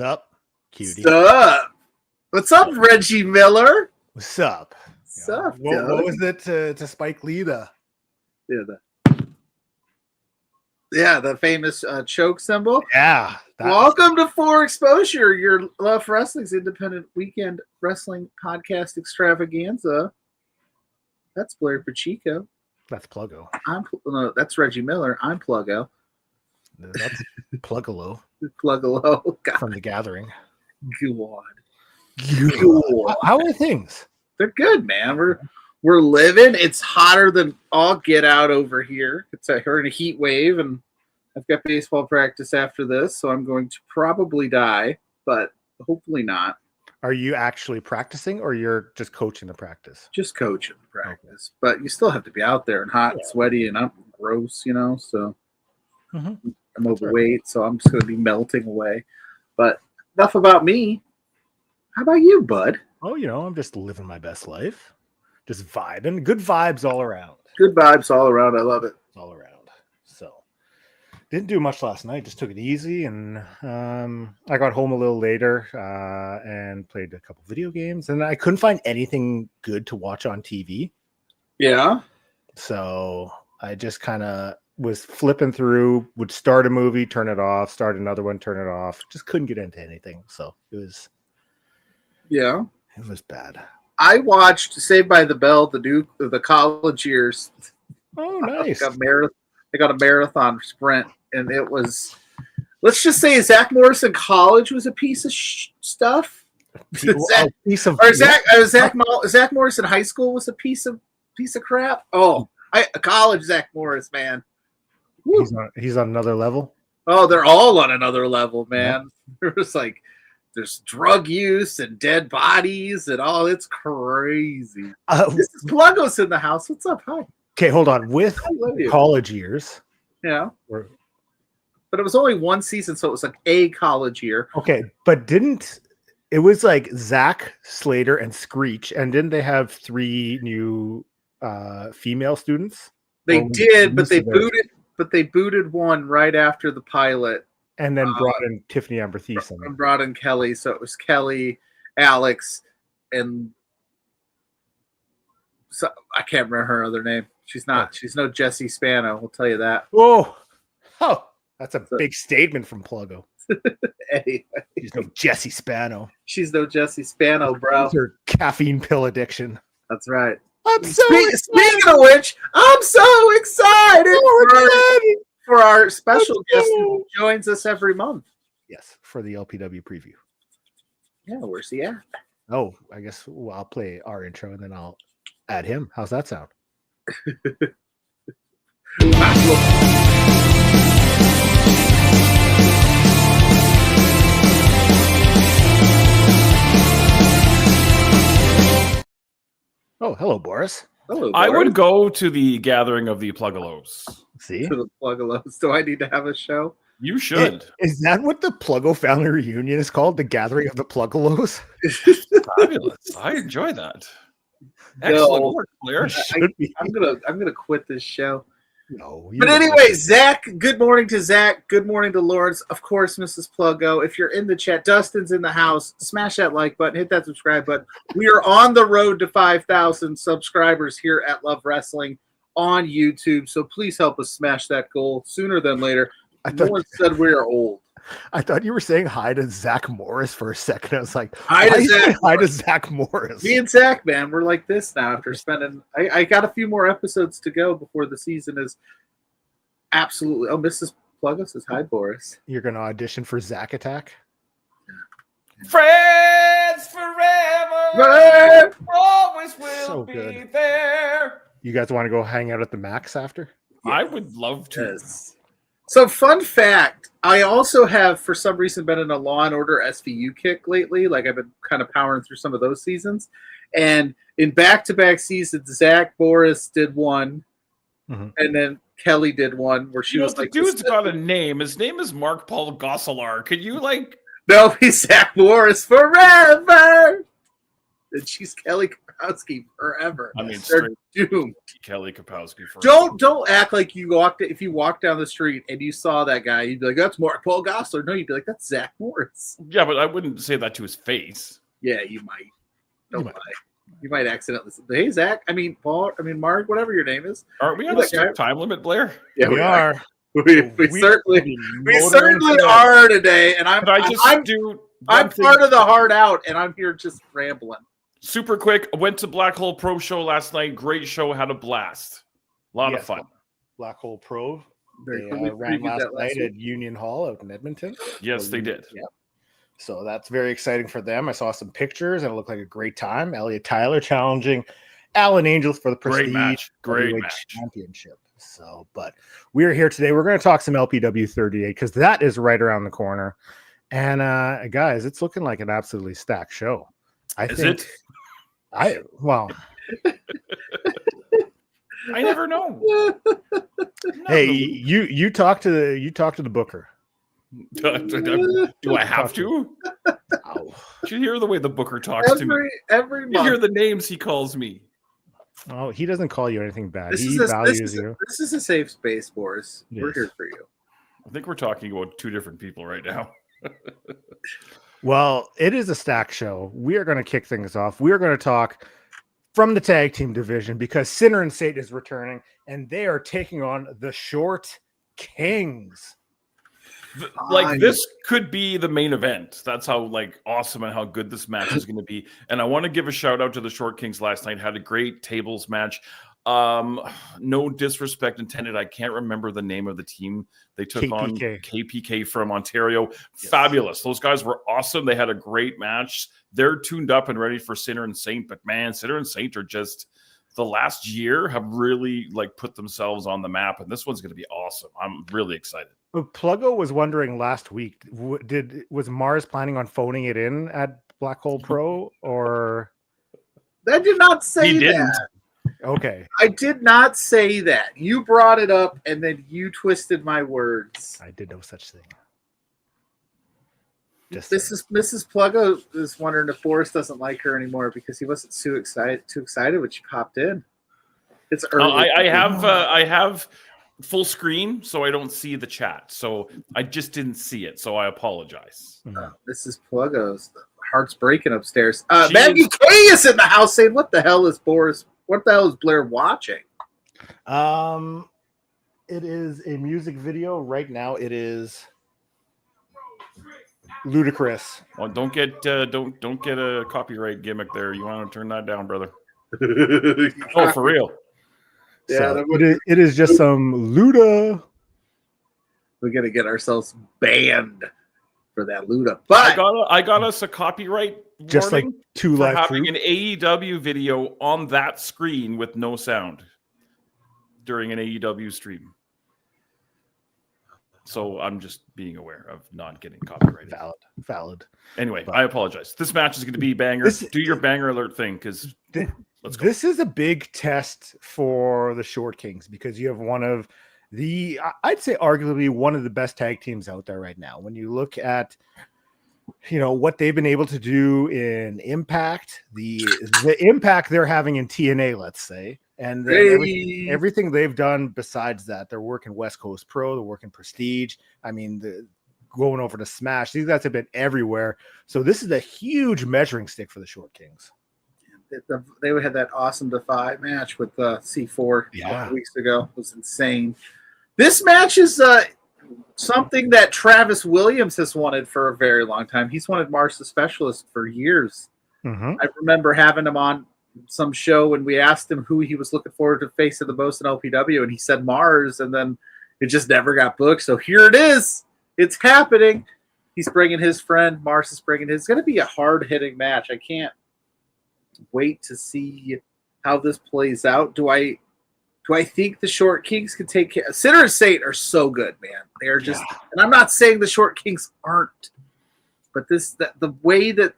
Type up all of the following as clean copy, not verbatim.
up, cutie? What's up, Reggie Miller? What's up? What's up, what was it to Spike Lee? The famous choke symbol. Yeah. Welcome to For Exposure, your Love Wrestling's independent weekend wrestling podcast extravaganza. That's Blair Pacheco. That's Pluggo. That's Reggie Miller. I'm Pluggo. That's Pluggalo. Pluggalo. From The Gathering. God. How are things? They're good, man. We're living. It's hotter than all get out over here. We're in a heat wave, and I've got baseball practice after this, so I'm going to probably die, but hopefully not. Are you actually practicing, or you're just coaching the practice? Just coaching the practice, but you still have to be out there and hot and sweaty, and I'm gross, so I'm overweight, so I'm just going to be melting away. But enough about me. How about you, bud? Oh, I'm just living my best life. Just vibing. Good vibes all around. Good vibes all around. I love it. All around. So, didn't do much last night. Just took it easy. And I got home a little later and played a couple video games. And I couldn't find anything good to watch on TV. Yeah. So, I just kind of was flipping through, would start a movie, turn it off, start another one, turn it off. Just couldn't get into anything. So, it was... Yeah. It was bad. I watched Saved by the Bell, the college years. Oh, nice. I got a marathon sprint, and it was, let's just say Zach Morris in college was a piece of stuff. Zach Morris in high school was a piece of crap. Oh, college Zach Morris, man. He's on another level. Oh, they're all on another level, man. Yeah. There's drug use and dead bodies and all. It's crazy. This is Pluggo's in the house. What's up? Hi. Okay, hold on. With college years. Yeah. But it was only one season, so it was like a college year. Okay, but it was like Zach, Slater, and Screech, and didn't they have 3 new female students? They did, but they booted one right after the pilot. And then brought in Tiffany Amber Thiessen. And brought in Kelly. So it was Kelly, Alex, and so I can't remember her other name. She's no Jessie Spano, I'll tell you that. Oh, that's a big statement from Pluggo. Anyway. She's no Jessie Spano. She's no Jessie Spano, bro. It's her caffeine pill addiction. That's right. Speaking of which, I'm so excited for our special guest who joins us every month. Yes, for the LPW preview. Yeah, where's he at? Oh, I guess I'll play our intro and then I'll add him. How's that sound? Oh, hello, Boris. Hello, Boris. I would go to the gathering of the Pluggalos. See? To the Pluggalos. Do I need to have a show? You should. Is that what the Pluggo family reunion is called? The gathering of the Pluggalos? Fabulous. I enjoy that. Excellent work, Blair. I'm gonna quit this show. No. But anyway, Zach, good morning to Zach. Good morning to Lawrence. Of course, Mrs. Pluggo. If you're in the chat, Dustin's in the house. Smash that like button. Hit that subscribe button. We are on the road to 5,000 subscribers here at Love Wrestling on YouTube. So please help us smash that goal sooner than later. No one said we are old. I thought you were saying hi to Zach Morris for a second. I was like, hi to Zach Morris. Me and Zach, man, we're like this now after spending. I got a few more episodes to go before the season is absolutely. Oh, Mrs. Pluggo says hi, Boris. You're going to audition for Zach Attack? Friends forever. Always will be there. You guys want to go hang out at the Max after? Yeah. I would love to. Yes. So, fun fact, I also have, for some reason, been in a Law & Order SVU kick lately. Like, I've been kind of powering through some of those seasons. And in back-to-back seasons, Zach Boris did one, and then Kelly did one where she was like... The dude's got a name. His name is Mark Paul Gosselar. Could you, like... No, he's Zach Boris forever! and she's Kelly Kapowski forever. I mean, they're straight doomed. Kelly Kapowski. Don't act like if you walked down the street and you saw that guy, you'd be like, that's Mark Paul Gosselaar. No, you'd be like, that's Zach Morris. Yeah, but I wouldn't say that to his face. Yeah, you might. Don't lie. You might accidentally say, hey, Zach. I mean, Paul. I mean, Mark. Whatever your name is. Aren't we on a strict time limit, Blair? Yeah, we are. We certainly are today, and I'm part of the hard out, and I'm here just rambling. Super quick. I went to Black Hole Pro show last night. Great show. Had a blast. A lot of fun. Black Hole Pro. They ran last night at Union Hall out in Edmonton. Yes, they did. Yeah. So that's very exciting for them. I saw some pictures, and it looked like a great time. Elliot Tyler challenging Alan Angels for the Prestige Great match. Championship. So, but we're here today. We're going to talk some LPW 38 because that is right around the corner. And guys, it's looking like an absolutely stacked show. I never know. Hey, you talk to the booker. Do I have to? Did you hear the way the booker talks to me? Every month. You hear the names he calls me. Oh, he doesn't call you anything bad. He values you. This is a safe space, Boris. Yes. We're here for you. I think we're talking about two different people right now. Well, it is a stack show. We are going to kick things off. We are going to talk from the tag team division because Sinner and Sate is returning, and they are taking on the Short Kings. This could be the main event. That's how awesome and how good this match is going to be. And I want to give a shout out to the Short Kings last night. Had a great tables match. No disrespect intended. I can't remember the name of the team they took on. KPK from Ontario. Yes. Fabulous. Those guys were awesome. They had a great match. They're tuned up and ready for Sinner and Saint. But man, Sinner and Saint are just the last year have really put themselves on the map. And this one's going to be awesome. I'm really excited. Pluggo was wondering last week, was Mars planning on phoning it in at Black Hole Pro, or I did not say that. Okay, I did not say that. You brought it up, and then you twisted my words. I did no such thing. Mrs. Pluggo is wondering if Boris doesn't like her anymore because he wasn't too excited when she popped in. It's early. I have full screen, so I don't see the chat. So I just didn't see it. So I apologize. Mrs. Pluggo's heart's breaking upstairs. Maggie K is in the house saying, "What the hell is Boris? What the hell is Blair watching?" It is a music video right now. It is ludicrous. Well, don't get a copyright gimmick there. You want to turn that down, brother? Oh, for real. Yeah, so it is just some Luda. We're gonna get ourselves banned for that Luda. But I got us a copyright just warning like two for live having an AEW video on that screen with no sound during an AEW stream. So I'm just being aware of not getting copyrighted. Valid. Anyway, I apologize. This match is going to be banger. Do your banger alert thing because let's go. This is a big test for the Short Kings because you have one of the, I'd say arguably one of the best tag teams out there right now. When you look at, what they've been able to do in Impact, the impact they're having in TNA, let's say, and then everything they've done besides that. They're working West Coast Pro, they're working Prestige. I mean, going over to Smash. These guys have been everywhere. So this is a huge measuring stick for the Short Kings. They had that awesome Defy match with C4 a couple weeks ago. It was insane. This match is something that Travis Williams has wanted for a very long time. He's wanted Mars the Specialist for years. Mm-hmm. I remember having him on some show when we asked him who he was looking forward to face of the most in LPW, and he said Mars, and then it just never got booked. So here it is. It's happening. He's bringing his friend. Mars is bringing his. It's going to be a hard-hitting match. I can't wait to see how this plays out. Do I think the Short Kings can take care? Sinner and Saint are so good, man. They are just, and I'm not saying the Short Kings aren't, but the way that,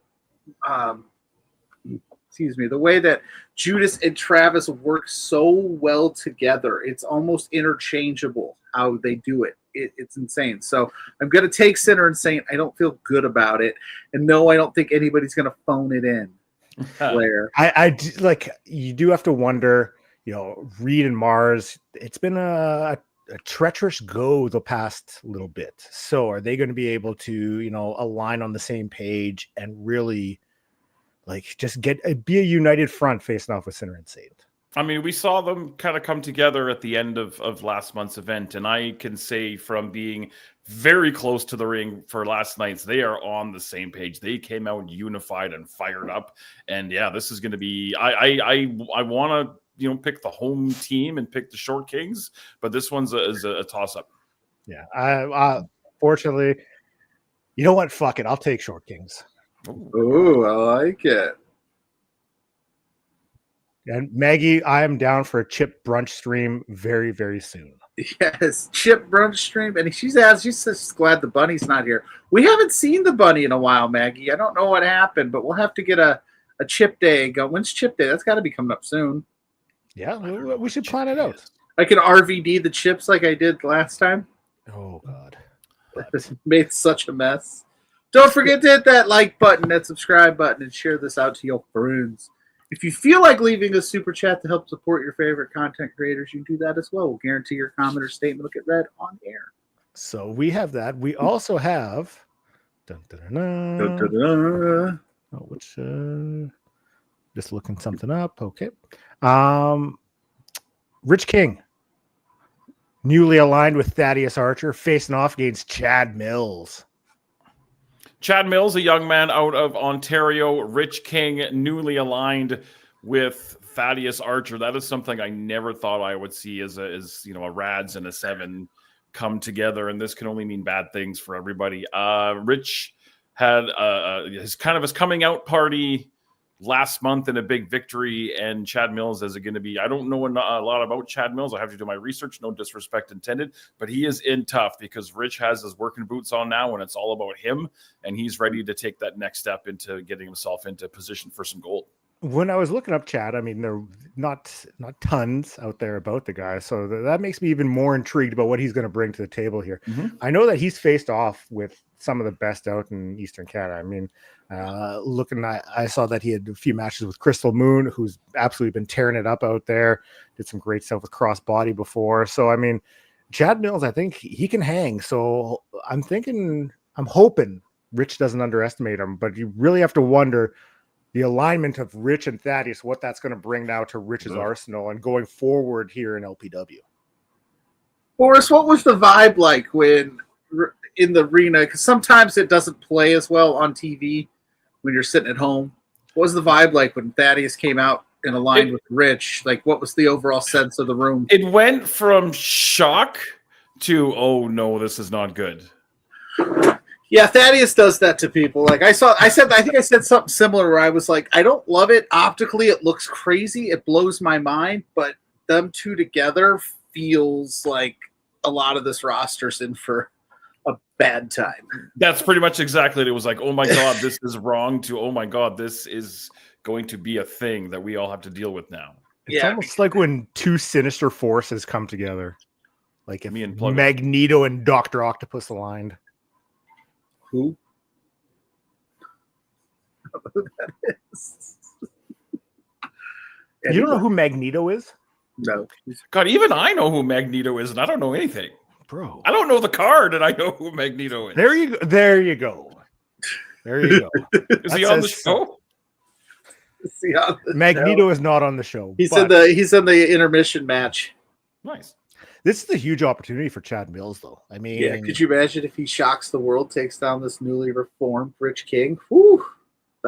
the way that Judas and Travis work so well together, it's almost interchangeable how they do it. It's insane. So I'm going to take Sinner and Saint. I don't feel good about it. And no, I don't think anybody's going to phone it in. BLAIR. Like, you do have to wonder, Reed and Mars, it's been a treacherous go the past little bit. So are they going to be able to, align on the same page and really just be a united front facing off with Sinner and Saint? I mean, we saw them kind of come together at the end of last month's event, and I can say from being very close to the ring for last night's, they are on the same page. They came out unified and fired up, and yeah, this is going to be. I want to pick the home team and pick the Short Kings, but this one's a toss up. Yeah, I fortunately, you know what? Fuck it, I'll take Short Kings. Ooh, I like it. And Maggie, I am down for a chip brunch stream very, very soon. Yes, chip brunch stream. And she's just glad the bunny's not here. We haven't seen the bunny in a while, Maggie. I don't know what happened, but we'll have to get a chip day going. When's chip day? That's got to be coming up soon. Yeah, we should plan it out. I can RVD the chips like I did last time. Oh, God. Made such a mess. Don't forget to hit that like button, that subscribe button, and share this out to your friends. If you feel like leaving a super chat to help support your favorite content creators, you can do that as well. We'll guarantee your comment or statement will get read on air. So we have that. We also have which just looking something up. Okay. Rich King, newly aligned with Thaddeus Archer, facing off against Chad Mills. Chad Mills, a young man out of Ontario. Rich King, newly aligned with Thaddeus Archer. That is something I never thought I would see as a Rads and a 7 come together, and this can only mean bad things for everybody. Rich had his coming out party last month in a big victory, and Chad Mills is going to be. I don't know a lot about Chad Mills. I have to do my research. No disrespect intended, but he is in tough because Rich has his working boots on now, and it's all about him, and he's ready to take that next step into getting himself into position for some gold. When I was looking up Chad, I mean, there are not tons out there about the guy, so that makes me even more intrigued about what he's going to bring to the table here. Mm-hmm. I know that he's faced off with some of the best out in Eastern Canada. I mean, I saw that he had a few matches with Crystal Moon, who's absolutely been tearing it up out there. Did some great stuff with crossbody before. So, I mean, Chad Mills, I think he can hang. So I'm hoping Rich doesn't underestimate him, but you really have to wonder the alignment of Rich and Thaddeus, what that's going to bring now to Rich's arsenal and going forward here in LPW. Boris, what was the vibe like when in the arena? Because sometimes it doesn't play as well on TV when you're sitting at home. What was the vibe like when Thaddeus came out and aligned with Rich? Like, what was the overall sense of the room? It went from shock to, oh no, this is not good. Yeah, Thaddeus does that to people. Like I think I said something similar where I was like, I don't love it. Optically, it looks crazy. It blows my mind, but them two together feels like a lot of this roster's in for a bad time. That's pretty much exactly it. It was like, oh my God, this is wrong, to, oh my God, this is going to be a thing that we all have to deal with now. It's almost like when two sinister forces come together. Like if me and PLUGGO. Magneto and Dr. Octopus aligned. Who? I don't know who that is. You don't know who Magneto is? No. God, even I know who Magneto is, and I don't know anything. Bro. I don't know the card, and I know who Magneto is. There you go. There you go. Is he on the show? Magneto is not on the show. He's in the intermission match. Nice. This is a huge opportunity for Chad Mills, though. I mean, yeah. Could you imagine if he shocks the world, takes down this newly reformed Rich King? Whew,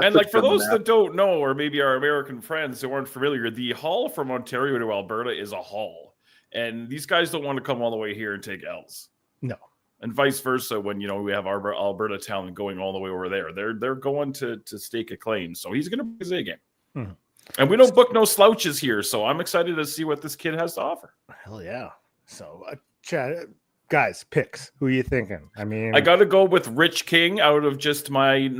and like for those that don't know, or maybe our American friends who aren't familiar, the haul from Ontario to Alberta is a haul, and these guys don't want to come all the way here and take L's. No, and vice versa. When we have our Alberta talent going all the way over there, they're going to stake a claim. So he's going to play his A game. Hmm. And we don't book no slouches here, so I'm excited to see what this kid has to offer. Hell yeah. So, Chad, guys, picks. Who are you thinking? I mean, I got to go with Rich King out of just my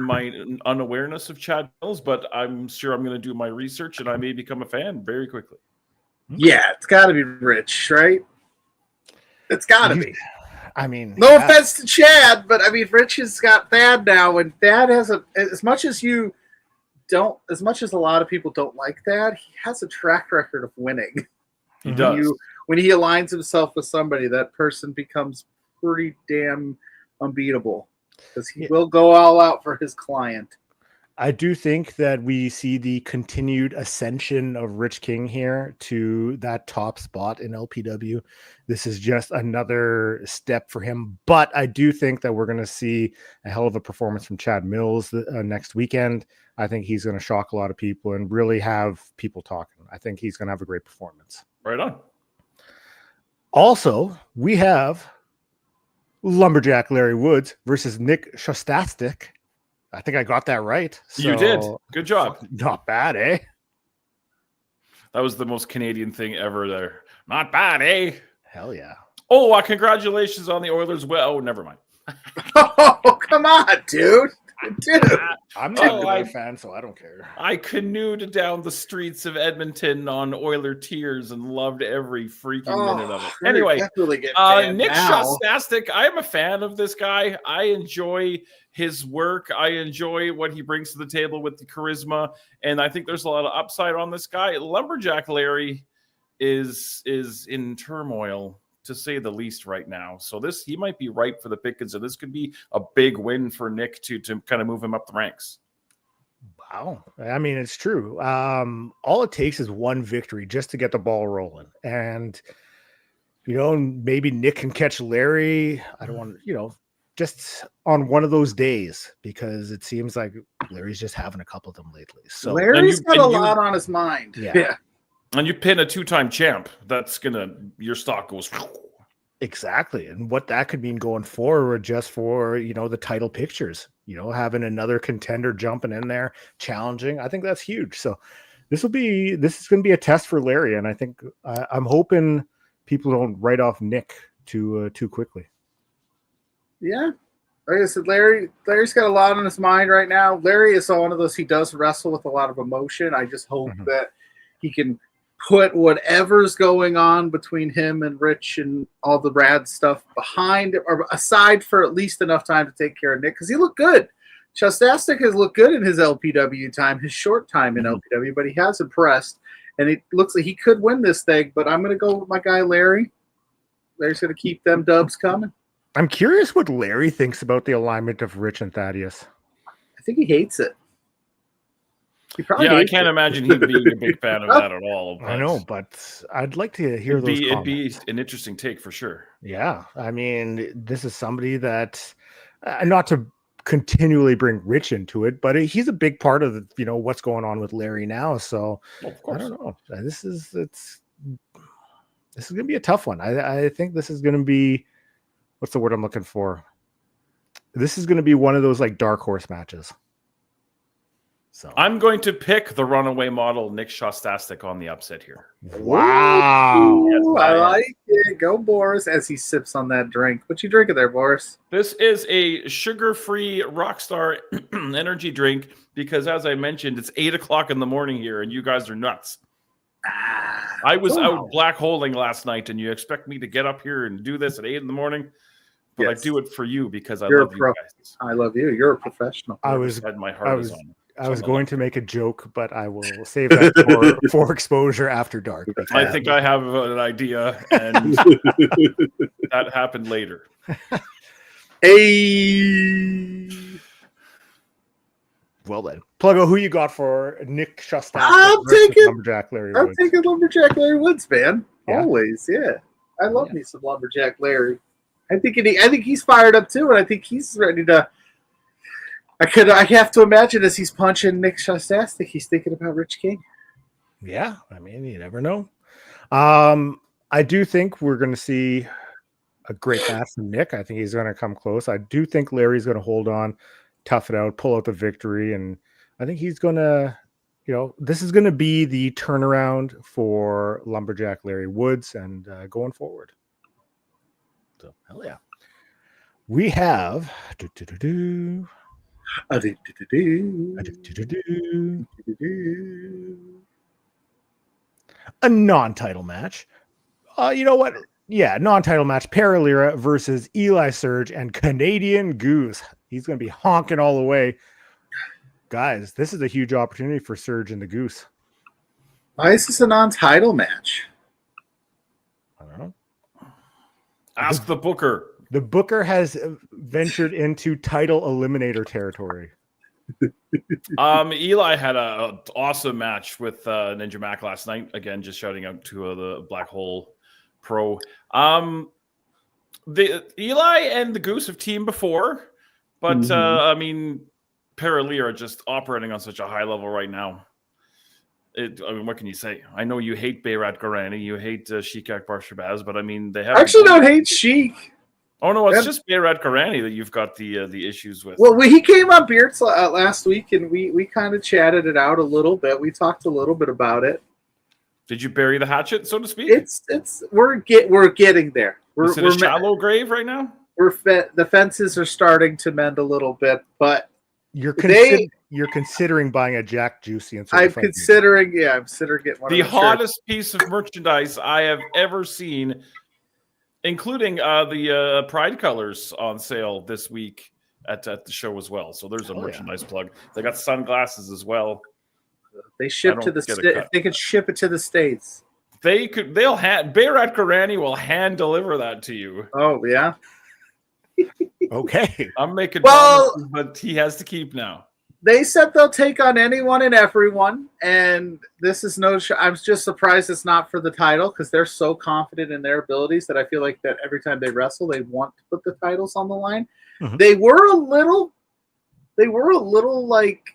unawareness of Chad Mills, but I'm sure I'm going to do my research and I may become a fan very quickly. Yeah, it's got to be Rich, right? It's got to be. I mean, no offense to Chad, but I mean, Rich has got Thad now, and Thad has as much as you don't, as much as a lot of people don't like that, he has a track record of winning. He does. When he aligns himself with somebody, that person becomes pretty damn unbeatable because he will go all out for his client. I do think that we see the continued ascension of Rich King here to that top spot in LPW. This is just another step for him. But I do think that we're going to see a hell of a performance from Chad Mills next weekend. I think he's going to shock a lot of people and really have people talking. I think he's going to have a great performance. Right on. Also, we have Lumberjack Larry Woods versus Nick Shostastik. I think I got that right. So, you did. Good job. Not bad, eh? That was the most Canadian thing ever there. Not bad, eh? Hell yeah. Oh, congratulations on the Oilers. Well, oh, never mind. Oh, come on, dude. Dude. I'm not a fan, so I don't care. I canoed down the streets of Edmonton on Oiler tears and loved every freaking minute of it. Anyway, Nick Shostastik, I am a fan of this guy. I enjoy his work. I enjoy what he brings to the table with the charisma, and I think there's a lot of upside on this guy. Lumberjack Larry is in turmoil, to say the least, right now. So he might be ripe for the pickings, and this could be a big win for Nick to kind of move him up the ranks. Wow. I mean, it's true. All it takes is one victory just to get the ball rolling. And, maybe Nick can catch Larry. I don't want to, just on one of those days, because it seems like Larry's just having a couple of them lately. So Larry's got a lot on his mind. Yeah. And you pin a 2-time champ, your stock goes. Exactly. And what that could mean going forward, just for, the title pictures, having another contender jumping in there, challenging. I think that's huge. So this is going to be a test for Larry. And I think I'm hoping people don't write off Nick too quickly. Yeah. Like I said, Larry's got a lot on his mind right now. Larry is one of those, he does wrestle with a lot of emotion. I just hope that he can put whatever's going on between him and Rich and all the rad stuff behind or aside for at least enough time to take care of Nick, because he looked good. Shostastik has looked good in his LPW time, his short time in LPW, but he has impressed, and it looks like he could win this thing. But I'm going to go with my guy Larry. Larry's going to keep them dubs coming. I'm curious what Larry thinks about the alignment of Rich and Thaddeus. I think he hates it. I can't imagine him being a big fan of that at all. I know, but I'd like to hear those comments. It'd be an interesting take for sure. Yeah, I mean, this is somebody that, not to continually bring Rich into it, but he's a big part of what's going on with Larry now. So I don't know. This is going to be a tough one. I think this is going to be, what's the word I'm looking for? This is going to be one of those like dark horse matches. So I'm going to pick the runaway model Nick Shostastik on the upset here. Wow. Yes, I like it. Go, Boris, as he sips on that drink. What you drinking there, Boris? This is a sugar-free Rockstar energy drink because, as I mentioned, it's 8 o'clock in the morning here, and you guys are nuts. I was out black holing last night, and you expect me to get up here and do this at 8 in the morning? But yes. I do it for you because I love you guys. I love you. You're a professional. I was going to make a joke, but I will save that for exposure after dark. I think I have an idea, and that happened later. Hey. Well then, Pluggo, who you got for Nick Shostastik? I'm taking Lumberjack Larry Woods. I'm taking Lumberjack Larry Woods, man. Yeah. Always, yeah. I love me some Lumberjack Larry. I think he's fired up too, and I think he's ready to. I have to imagine as he's punching Nick Shostastik, he's thinking about Rich King. Yeah, I mean, you never know. I do think we're going to see a great match from Nick. I think he's going to come close. I do think Larry's going to hold on, tough it out, pull out the victory, and I think he's going to, this is going to be the turnaround for Lumberjack Larry Woods and going forward. So, hell yeah. We have a non-title match. You know what? Yeah, non-title match. Paralira versus Eli Surge and Canadian Goose. He's going to be honking all the way. guys, this is a huge opportunity for Surge and the Goose. Why is this a non-title match? I don't know. Ask the booker. The booker has ventured into title eliminator territory. Eli had a awesome match with Ninja Mac last night. Again, just shouting out to the Black Hole Pro. The Eli and the Goose have teamed before, but I mean, PLUGGO are just operating on such a high level right now. I mean, what can you say? I know you hate Bayrat Garani, you hate Sheik Akbar Shabazz, but I mean, they have. I actually don't hate Sheik. Oh no, it's just Bayrat Garani that you've got the issues with. Well, he came on Beards last week, and we kind of chatted it out a little bit. We talked a little bit about it. Did you bury the hatchet, so to speak? We're getting there. We're a shallow grave right now. The fences are starting to mend a little bit, but you're considering buying a Jack Juicy. I'm considering getting one. The hottest piece of merchandise I have ever seen, including the Pride colors on sale this week at the show as well. So there's a merchandise plug. They got sunglasses as well. They ship to the if they could ship it to the States. They'll Bayrat Garani will hand deliver that to you. Oh yeah. Okay. I'm making promises, but he has to keep now. They said they'll take on anyone and everyone, and this is no. I'm just surprised it's not for the title because they're so confident in their abilities that I feel like that every time they wrestle, they want to put the titles on the line. Mm-hmm. They were a little like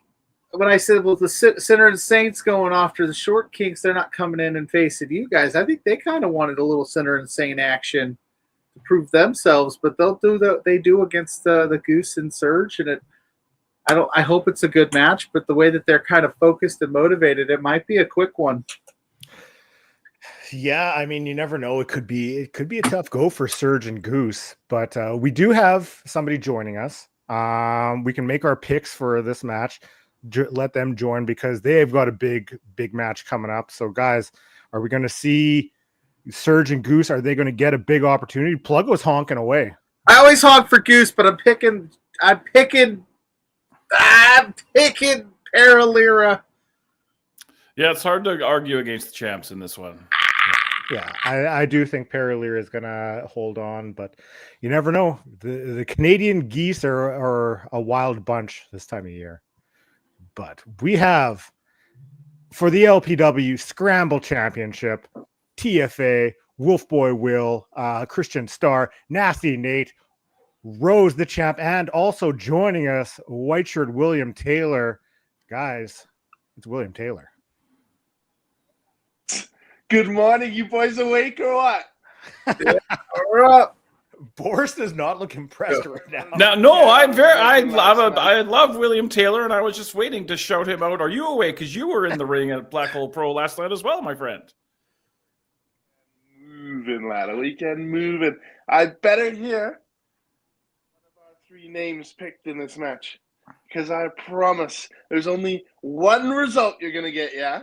when I said with the Sinner and Saints going after the Short Kings, they're not coming in and facing you guys. I think they kind of wanted a little Sinner and Saint action to prove themselves, but they'll do they do against the Goose and Surge, and I hope it's a good match, but the way that they're kind of focused and motivated, it might be a quick one. Yeah, I mean, you never know. It could be a tough go for Surge and Goose, but we do have somebody joining us. We can make our picks for this match. Let them join because they've got a big match coming up. So, guys, are we going to see Surge and Goose? Are they going to get a big opportunity? PLUGGO's honking away. I always honk for Goose, but I'm picking Paralira. Yeah, it's hard to argue against the champs in this one. Yeah, I do think Paralira is going to hold on, but you never know. The Canadian geese are a wild bunch this time of year. But we have, for the LPW Scramble Championship, TFA, Wolfboy Will, Christian Star, Nasty Nate, Rose the champ, and also joining us, white shirt William Taylor. Guys, it's William Taylor. Good morning. You boys awake or what? Yeah, we're up. Boris does not look impressed right now. I love William Taylor, and I was just waiting to shout him out. Are you awake? Because you were in the ring at Black Hole Pro last night as well, my friend. Moving, lad. A weekend moving. I better hear one of our three names picked in this match. Because I promise there's only one result you're going to get, yeah?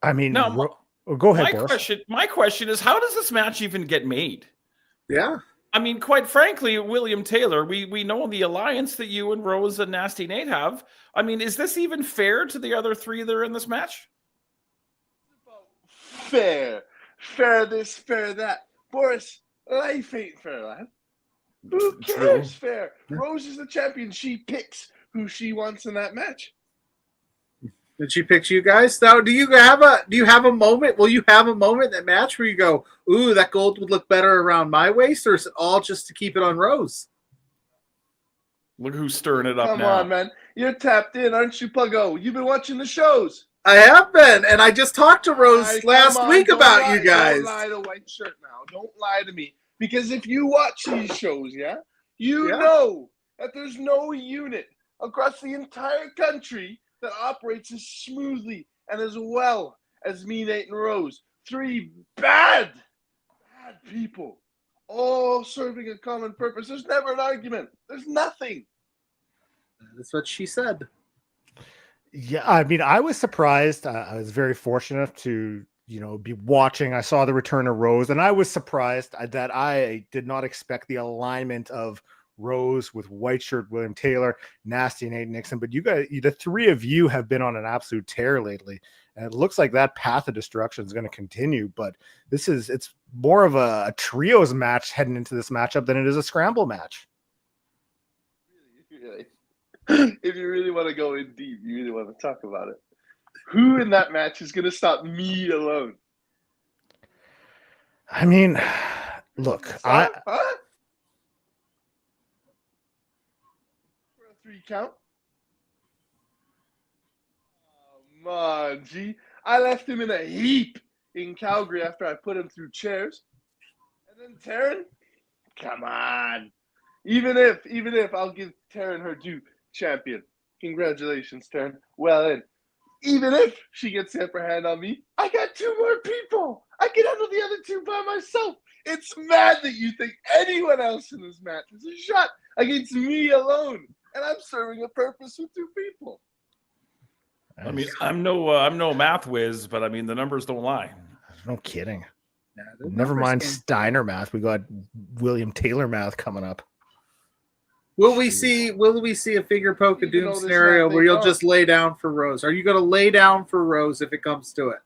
I mean, go ahead, Boris. My question is, how does this match even get made? Yeah. I mean, quite frankly, William Taylor, we know the alliance that you and Rose and Nasty Nate have. I mean, is this even fair to the other three that are in this match? Fair. Fair this, fair that. Boris, life ain't fair, lad. Who cares fair? Rose is the champion. She picks who she wants in that match. Did she pick you guys? Now, do you have a moment? Will you have a moment in that match where you go, ooh, that gold would look better around my waist, or is it all just to keep it on Rose? Look who's stirring it up Come now. on, man. You're tapped in, aren't you, PLUGGO? You've been watching the shows. I have been, and I just talked to Rose last week about you guys. Don't lie to white shirt now. Don't lie to me. Because if you watch these shows, you know that there's no unit across the entire country that operates as smoothly and as well as me, Nate, and Rose. Three bad people, all serving a common purpose. There's never an argument. There's nothing. That's what she said. Yeah, I mean, I was surprised. I was very fortunate to, be watching. I saw the return of Rose, and I was surprised that I did not expect the alignment of Rose with white shirt William Taylor, Nasty Nate Nixon. But you guys, the three of you have been on an absolute tear lately. And it looks like that path of destruction is going to continue. But it's more of a trios match heading into this matchup than it is a scramble match. Really, if you really want to go in deep, you really want to talk about it. Who in that match is going to stop me alone? I mean, look, Huh? For a 3 count? Come on, G. I left him in a heap in Calgary after I put him through chairs. And then Taryn? Come on. Even if I'll give Taryn her due, champion. Congratulations, Taryn. Well in. Even if she gets the upper hand on me, I got 2 more people. I can handle the other 2 by myself. It's mad that you think anyone else in this match is a shot against me alone. And I'm serving a purpose with 2 people. I mean, I'm no math whiz, but I mean, the numbers don't lie. No kidding. Yeah, Never mind Steiner math. We got William Taylor math coming up. Will we see a figure poke of doom scenario where you'll just lay down for Rose? Are you going to lay down for Rose if it comes to it?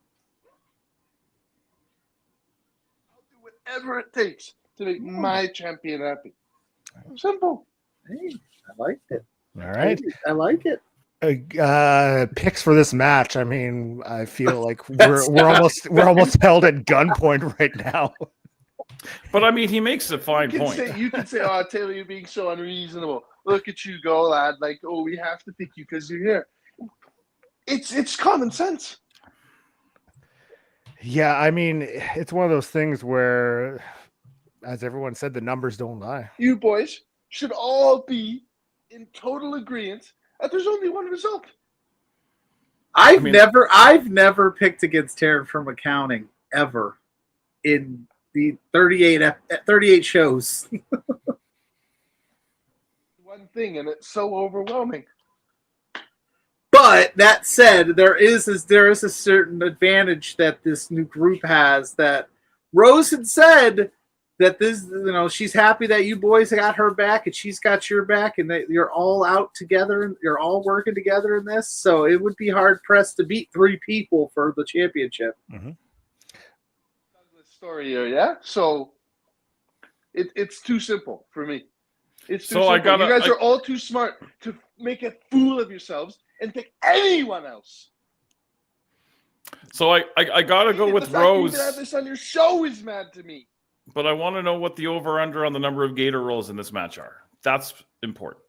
I'll do whatever it takes to make my champion happy. Simple. Hey, I like it. All right. I like it. Picks for this match. I mean, I feel like we're almost held at gunpoint right now. But I mean, he makes a fine point. You can say, "Oh, Taylor, you're being so unreasonable. Look at you go, lad. Like, oh, we have to pick you because you're here." It's common sense. Yeah, I mean, it's one of those things where, as everyone said, the numbers don't lie. You boys should all be in total agreement that there's only one result. I've never picked against Taryn from accounting ever in the 38 shows. One thing, and it's so overwhelming. But that said, there is a certain advantage that this new group has. That Rose had said that this, she's happy that you boys got her back and she's got your back, and that you're all out together and you're all working together in this. So it would be hard pressed to beat 3 people for the championship. Mm-hmm. Story here, yeah. So it's too simple for me. It's too So simple. You guys are all too smart to make a fool of yourselves and pick anyone else. So I gotta go with Rose. You have this on your show is mad to me. But I want to know what the over/under on the number of Gator rolls in this match are. That's important.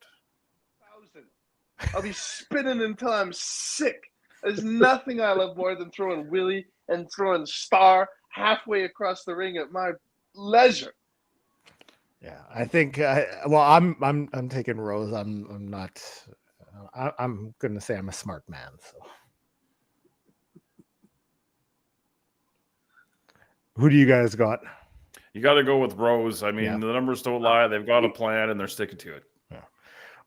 1,000. I'll be spinning until I'm sick. There's nothing I love more than throwing Willie and throwing Star halfway across the ring at my leisure. Yeah, I think. I'm taking Rose. I'm not. I'm going to say I'm a smart man. So, who do you guys got? You got to go with Rose. I mean, Yeah. The numbers don't lie. They've got a plan, and they're sticking to it. Yeah.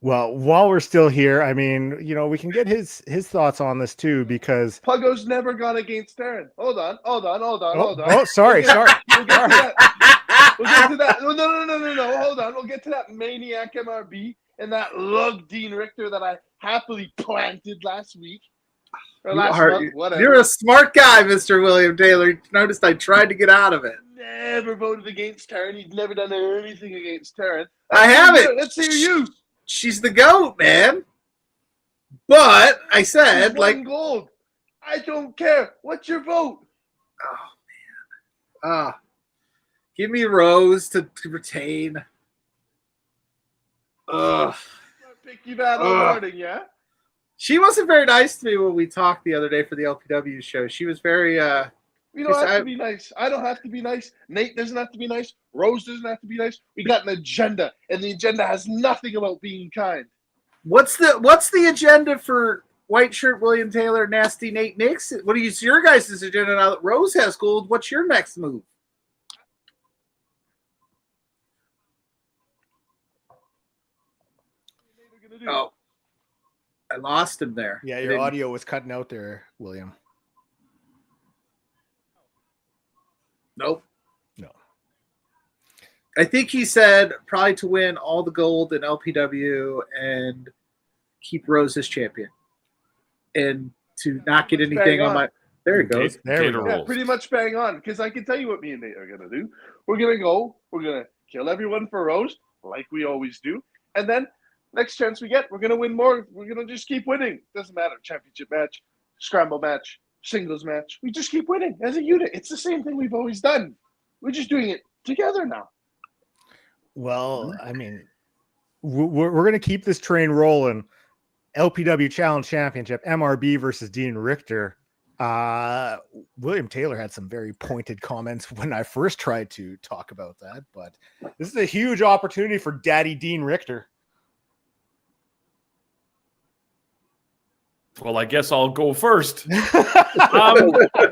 Well, while we're still here, I mean, we can get his thoughts on this too, because Pluggo's never gone against Darren. Hold on. Oh, sorry. We'll get to that. No. Hold on. We'll get to that maniac MRB and that lug Dean Richter that I happily planted last week. Or last month, whatever. You're a smart guy, Mr. William Taylor. You noticed I tried to get out of it. Never voted against Taryn. He's never done anything against Taryn. I haven't. Let's hear you. She's the GOAT, man. But I said, One gold. I don't care. What's your vote? Oh man. Give me Rose to retain. I'll pick you battle morning, yeah? She wasn't very nice to me when we talked the other day for the LPW show. She was very You don't have to be nice. I don't have to be nice. Nate doesn't have to be nice. Rose doesn't have to be nice. We got an agenda, and the agenda has nothing about being kind. What's the agenda for White Shirt William Taylor, Nasty Nate Nixon? What is your guys' agenda now that Rose has gold? What's your next move? Oh, I lost him there. Yeah, your audio was cutting out there, William. Nope. No. I think he said probably to win all the gold in LPW and keep Rose as champion, and to not get anything on my. There it goes. There we Gator go. Yeah, rolls. pretty much bang on. Because I can tell you what me and Nate are gonna do. We're gonna go. We're gonna kill everyone for Rose, like we always do, and then next chance we get, we're gonna win more. We're gonna just keep winning. Doesn't matter. Championship match, scramble match, singles match. We just keep winning as a unit. It's the same thing we've always done. We're just doing it together now. Well, I mean, we're going to keep this train rolling. LPW Challenge Championship, MRB versus Dean Richter. William Taylor had some very pointed comments when I first tried to talk about that, but this is a huge opportunity for Daddy Dean Richter. Well, I guess I'll go first.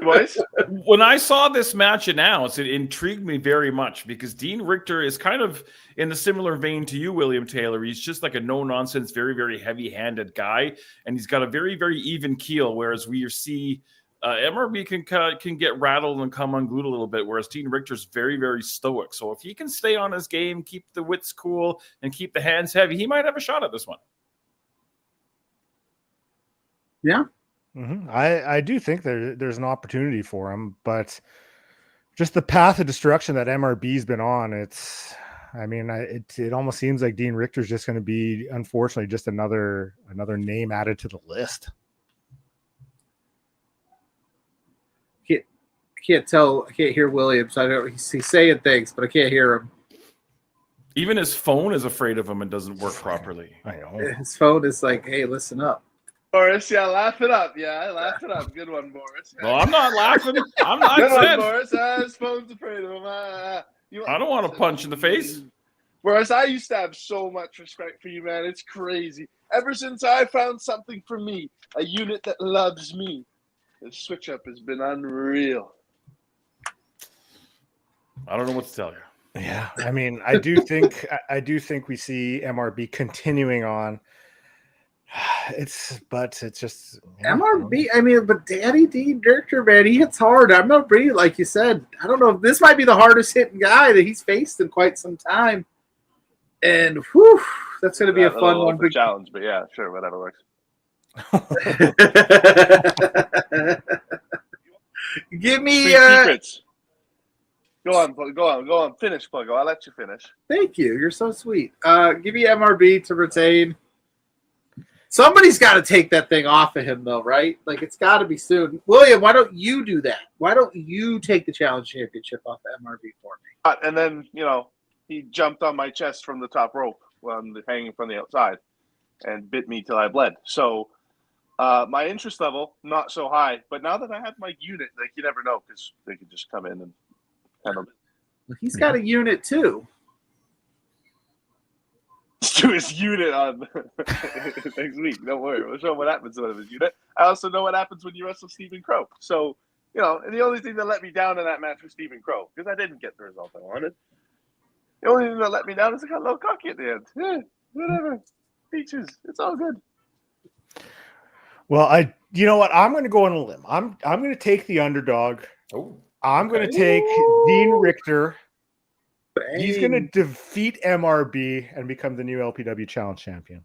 Boys, When I saw this match announced, it intrigued me very much because Dean Richter is kind of in a similar vein to you, William Taylor. He's just like a no-nonsense, very, very heavy-handed guy, and he's got a very, very even keel, whereas we see MRB can get rattled and come unglued a little bit, whereas Dean Richter's very, very stoic. So if he can stay on his game, keep the wits cool, and keep the hands heavy, he might have a shot at this one. Yeah. Mm-hmm. I do think there's an opportunity for him, but just the path of destruction that MRB's been on, it almost seems like Dean Richter's just going to be, unfortunately, just another name added to the list. I can't hear Williams. I don't. He's saying things, but I can't hear him. Even his phone is afraid of him and doesn't work properly. I know. His phone is like, "Hey, listen up." Boris, yeah, laugh it up. Yeah, laugh it up. Good one, Boris. No, I'm not laughing. I'm not Good one, sad. Boris. His phone's afraid of him. I don't want to punch in the face. Boris, I used to have so much respect for you, man. It's crazy. Ever since I found something for me, a unit that loves me, the switch up has been unreal. I don't know what to tell you. Yeah, I mean, I do think we see MRB continuing on. It's just MRB. I mean, but Daddy Dean Richter, man, he hits hard. MRB, like you said, I don't know. This might be the hardest hitting guy that he's faced in quite some time. And whew, that's going to be a fun one. Big challenge, but yeah, sure, whatever works. Give me secrets. Go on. Finish, Pluggo. I'll let you finish. Thank you. You're so sweet. Give me MRB to retain. Somebody's got to take that thing off of him, though, right? Like, it's got to be soon. William, why don't you do that? Why don't you take the challenge championship off of MRB for me? And then, he jumped on my chest from the top rope, hanging from the outside, and bit me till I bled. So my interest level, not so high. But now that I have my unit, like, you never know, because they could just come in and handle it. He's got a unit, too. To his unit on next week. Don't worry. We'll show him what happens to his unit. I also know what happens when you wrestle Stephen Crow. So, and the only thing that let me down in that match was Stephen Crow, because I didn't get the result I wanted. The only thing that let me down is I got a little cocky at the end. Yeah, whatever. Peaches. It's all good. Well, you know what? I'm going to go on a limb. I'm going to take the underdog. Oh, I'm going to take Dean Richter. Bang. He's going to defeat MRB and become the new LPW Challenge champion.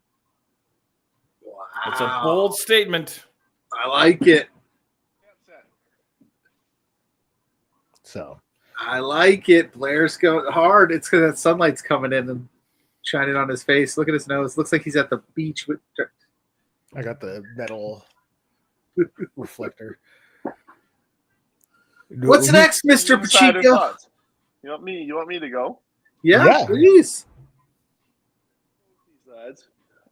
Wow. it's a bold statement. I like it. So I like it. Blair's going hard. It's because that sunlight's coming in and shining on his face. Look at his nose. Looks like he's at the beach. I got the metal reflector. What's next, Mr. Insider Pacheco? thoughts. You want me to go? Yeah, please. These lads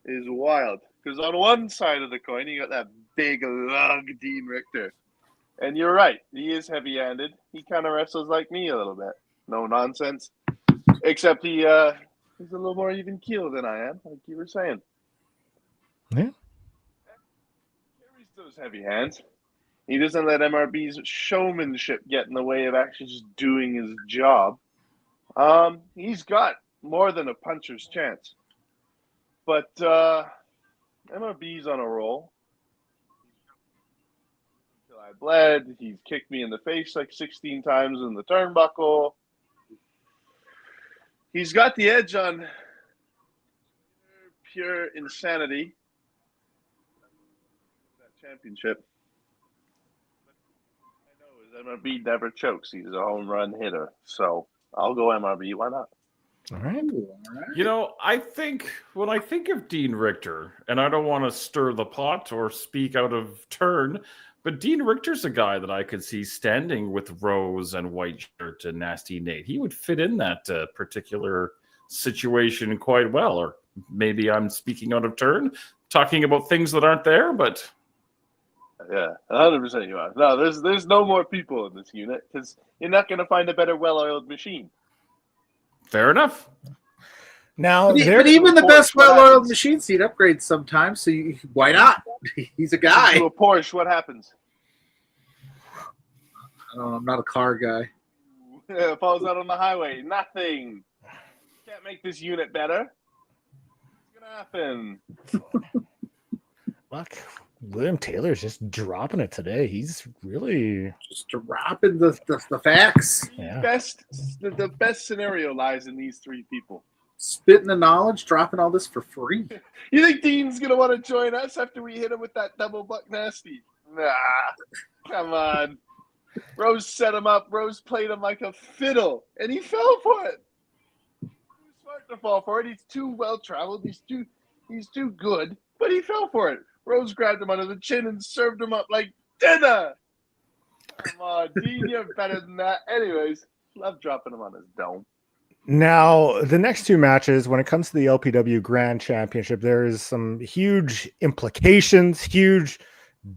is wild. Because on one side of the coin, you got that big lug Dean Richter. And you're right. He is heavy-handed. He kind of wrestles like me a little bit. No nonsense. Except he's a little more even keel than I am, like you were saying. Yeah. He carries those heavy hands. He doesn't let MRB's showmanship get in the way of actually just doing his job. He's got more than a puncher's chance. But MRB's on a roll. Until I bled. He's kicked me in the face like 16 times in the turnbuckle. He's got the edge on pure insanity. That championship. I know his MRB never chokes. He's a home run hitter. So I'll go MRB. Why not? All right. You know, I think when I think of Dean Richter, and I don't want to stir the pot or speak out of turn, but Dean Richter's a guy that I could see standing with Rose and White Shirt and Nasty Nate. He would fit in that particular situation quite well. Or maybe I'm speaking out of turn, talking about things that aren't there, but... Yeah, 100% you are. No, there's no more people in this unit because you're not going to find a better well-oiled machine. Fair enough. Now, but even the best well-oiled machines need upgrades sometimes, so why not? He's a guy. To a Porsche, what happens? I don't know, I'm not a car guy. It falls out on the highway. Nothing. Can't make this unit better. What's going to happen? Look, William Taylor's just dropping it today. He's really just dropping the facts. Yeah. The best scenario lies in these three people. Spitting the knowledge, dropping all this for free. You think Dean's going to want to join us after we hit him with that double buck nasty? Nah, come on. Rose set him up. Rose played him like a fiddle, and he fell for it. He was smart to fall for it. He's too well-traveled. He's too good, but he fell for it. Rose grabbed him under the chin and served him up like dinner. Come on, Dean, you're better than that. Anyways, love dropping him on his dome. Now, the next two matches, when it comes to the LPW Grand Championship, there's some huge implications, huge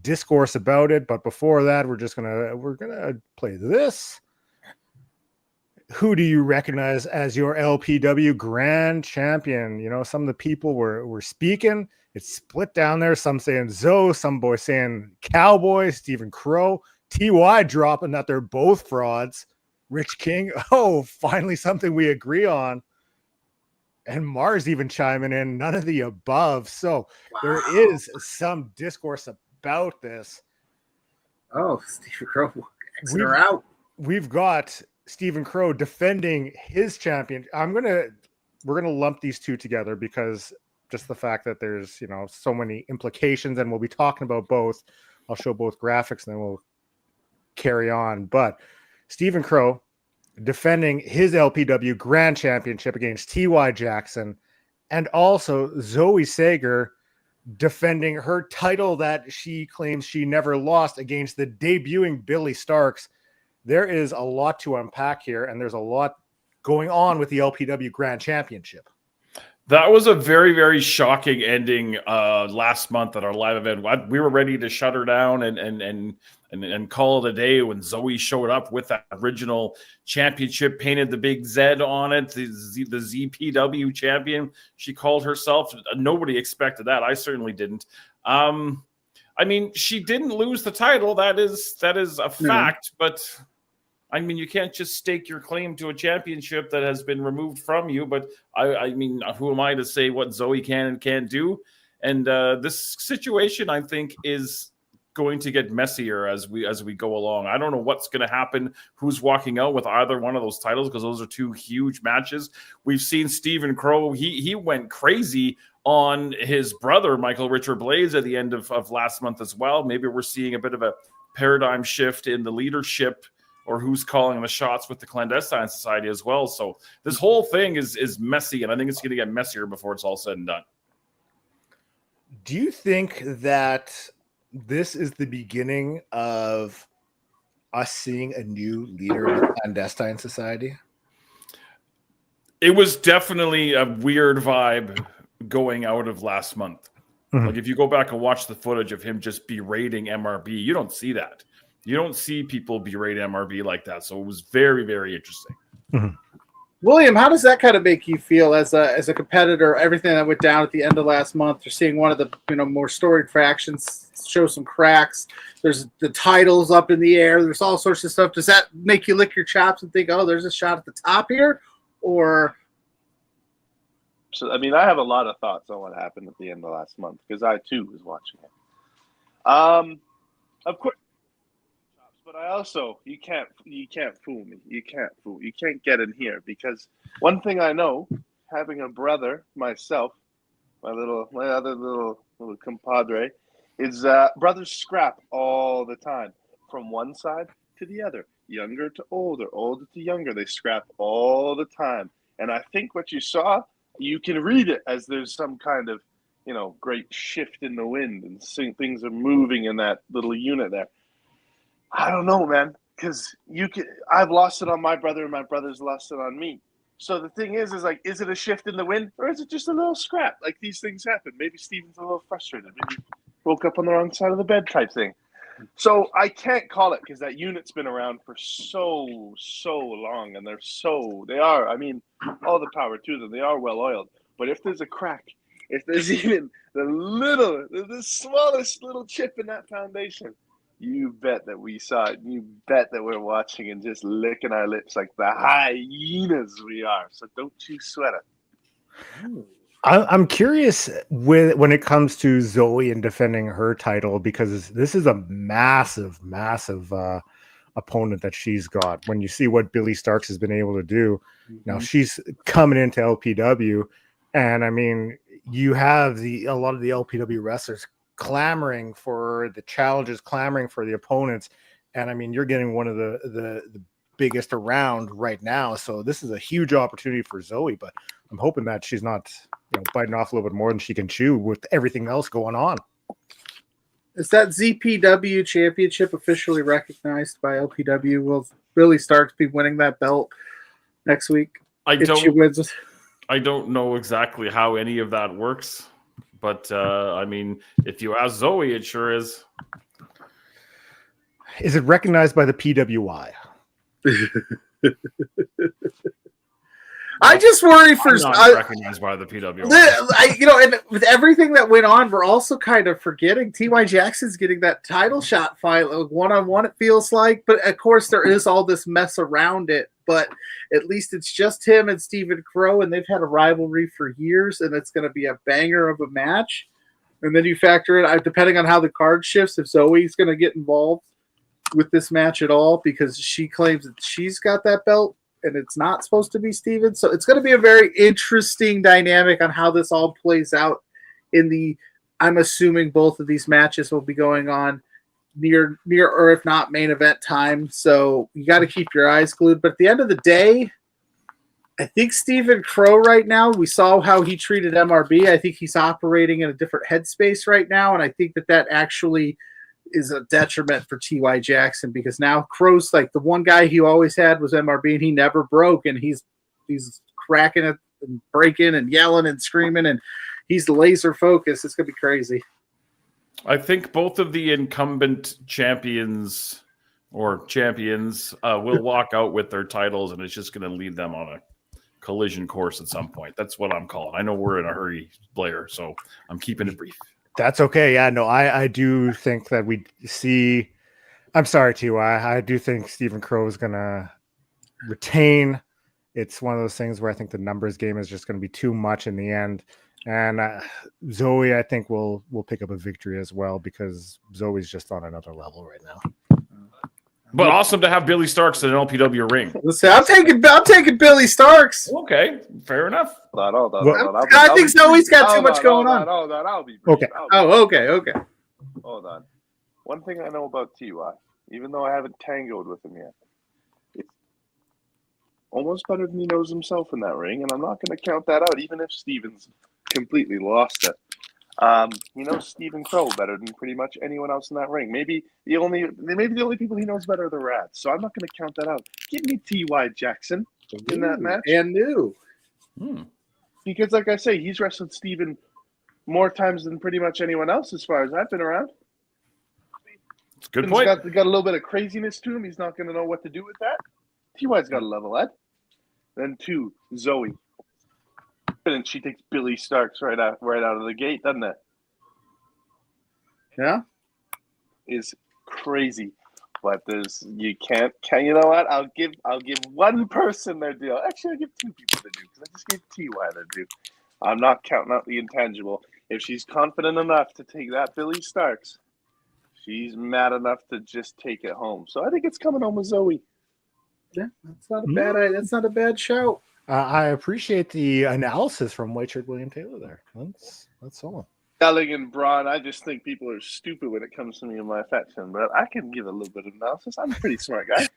discourse about it. But before that, we're gonna play this. Who do you recognize as your LPW Grand Champion? You know, some of the people were speaking. It's split down there. Some saying Zoe, some boy saying Cowboy, Stephen Crow, TY dropping that they're both frauds. Rich King, oh, finally something we agree on. And Mars even chiming in, none of the above. So there is some discourse about this. Oh, Stephen Crow, we're out. We've got Stephen Crow defending his champion. We're gonna lump these two together because just the fact that there's, you know, so many implications, and we'll be talking about both. I'll show both graphics and then we'll carry on. But Stephen Crow defending his LPW Grand Championship against TY Jackson, and also Zoe Sager defending her title that she claims she never lost against the debuting Billy Starks. There is a lot to unpack here, and there's a lot going on with the LPW Grand Championship. That was a very, very shocking ending last month at our live event. We were ready to shut her down and call it a day when Zoe showed up with that original championship, painted the big Z on it, the ZPW champion. She called herself. Nobody expected that. I certainly didn't. I mean, she didn't lose the title. That is a fact, but I mean, you can't just stake your claim to a championship that has been removed from you. But I mean, who am I to say what Zoe can and can't do? And this situation, I think, is going to get messier as we go along. I don't know what's going to happen, who's walking out with either one of those titles, because those are two huge matches. We've seen Stephen Crow. He went crazy on his brother, Michael Richard Blaze, at the end of last month as well. Maybe we're seeing a bit of a paradigm shift in the leadership or who's calling the shots with the clandestine society as well. So this whole thing is messy, and I think it's going to get messier before it's all said and done. Do you think that this is the beginning of us seeing a new leader in the clandestine society? It was definitely a weird vibe going out of last month. Mm-hmm. Like if you go back and watch the footage of him just berating MRB, you don't see that. You don't see people berate MRB like that. So it was very, very interesting. Mm-hmm. William, how does that kind of make you feel as a competitor? Everything that went down at the end of last month, you're seeing one of the more storied factions show some cracks. There's the titles up in the air. There's all sorts of stuff. Does that make you lick your chops and think, oh, there's a shot at the top here? Or so, I mean, I have a lot of thoughts on what happened at the end of last month because I too was watching it. Of course, But I also you can't fool me. You can't get in here because one thing I know, having a brother myself, my other little compadre, is brothers scrap all the time from one side to the other, younger to older, older to younger. They scrap all the time, and I think what you saw, you can read it as there's some kind of great shift in the wind and things are moving in that little unit there. I don't know, man, because I've lost it on my brother and my brother's lost it on me. So the thing is like, is it a shift in the wind or is it just a little scrap? Like these things happen. Maybe Steven's a little frustrated. Maybe woke up on the wrong side of the bed type thing. So I can't call it because that unit's been around for so long, and they are. I mean, all the power to them. They are well oiled. But if there's a crack, if there's even the smallest little chip in that foundation, you bet that we saw it. You bet that we're watching and just licking our lips like the hyenas we are. So don't you sweat it. I'm curious when it comes to Zoe and defending her title, because this is a massive opponent that she's got. When you see what Billy Starks has been able to do, now she's coming into LPW, and I mean, you have a lot of the LPW wrestlers clamoring for the challenges, clamoring for the opponents, and I mean, you're getting one of the biggest around right now, so this is a huge opportunity for Zoe. But I'm hoping that she's not biting off a little bit more than she can chew with everything else going on. Is that ZPW championship officially recognized by LPW? Will Billy Starks be winning that belt next week? She wins it? I don't know exactly how any of that works, but I mean, if you ask Zoe, it sure is. Is it recognized by the PWI? I just worry for not recognized by the PWI. And with everything that went on, we're also kind of forgetting T.Y. Jackson's getting that title shot fight one-on-one, it feels like. But of course, there is all this mess around it. But at least it's just him and Stephen Crow, and they've had a rivalry for years, and it's going to be a banger of a match. And then you factor in, depending on how the card shifts, if Zoe's going to get involved with this match at all, because she claims that she's got that belt and it's not supposed to be Steven. So it's going to be a very interesting dynamic on how this all plays out I'm assuming both of these matches will be going on near or if not main event time. So you got to keep your eyes glued. But at the end of the day, I think Stephen Crow right now, we saw how he treated MRB. I think he's operating in a different headspace right now. And I think that actually is a detriment for T.Y. Jackson, because now Crow's like the one guy he always had was MRB, and he never broke, and he's cracking it and breaking and yelling and screaming, and he's laser focused. It's gonna be crazy. I think both of the incumbent champions will walk out with their titles, and it's just going to lead them on a collision course at some point. That's what I'm calling. I know we're in a hurry, Blair, so I'm keeping it brief. That's okay. Yeah, no, I do think that we see. I'm sorry, T.Y. I do think Stephen Crow is going to retain. It's one of those things where I think the numbers game is just going to be too much in the end. And Zoe, I think, will pick up a victory as well, because Zoe's just on another level right now. But awesome to have Billy Starks in an LPW ring. Listen, I'm taking Billy Starks. Okay, fair enough. Hold on. I think Zoe's got too much going on. Hold on. I'll be brief. Okay. Hold on. One thing I know about T.Y., even though I haven't tangoed with him yet, it's almost better than he knows himself in that ring, and I'm not going to count that out, even if Steven's completely lost it. He knows Stephen Crow better than pretty much anyone else in that ring. Maybe the only people he knows better are the Rats. So I'm not going to count that out. Give me T.Y. Jackson in that match. And new. Because, like I say, he's wrestled Stephen more times than pretty much anyone else as far as I've been around. It's a good point. He's got a little bit of craziness to him. He's not going to know what to do with that. T.Y.'s got a level head. Then 2, Zoe. And she takes Billy Starks right out of the gate, doesn't it? Yeah, is crazy. But you know what? I'll give one person their due. Actually, I'll give 2 people their due, because I just gave T.Y. their due. I'm not counting out the intangible. If she's confident enough to take that Billy Starks, She's mad enough to just take it home. So I think it's coming home with Zoe. Yeah, that's not a bad idea. That's not a bad show. I appreciate the analysis from White Shirt William Taylor there. That's solid. Yelling and Braun, I just think people are stupid when it comes to me and my affection, but I can give a little bit of analysis. I'm a pretty smart guy.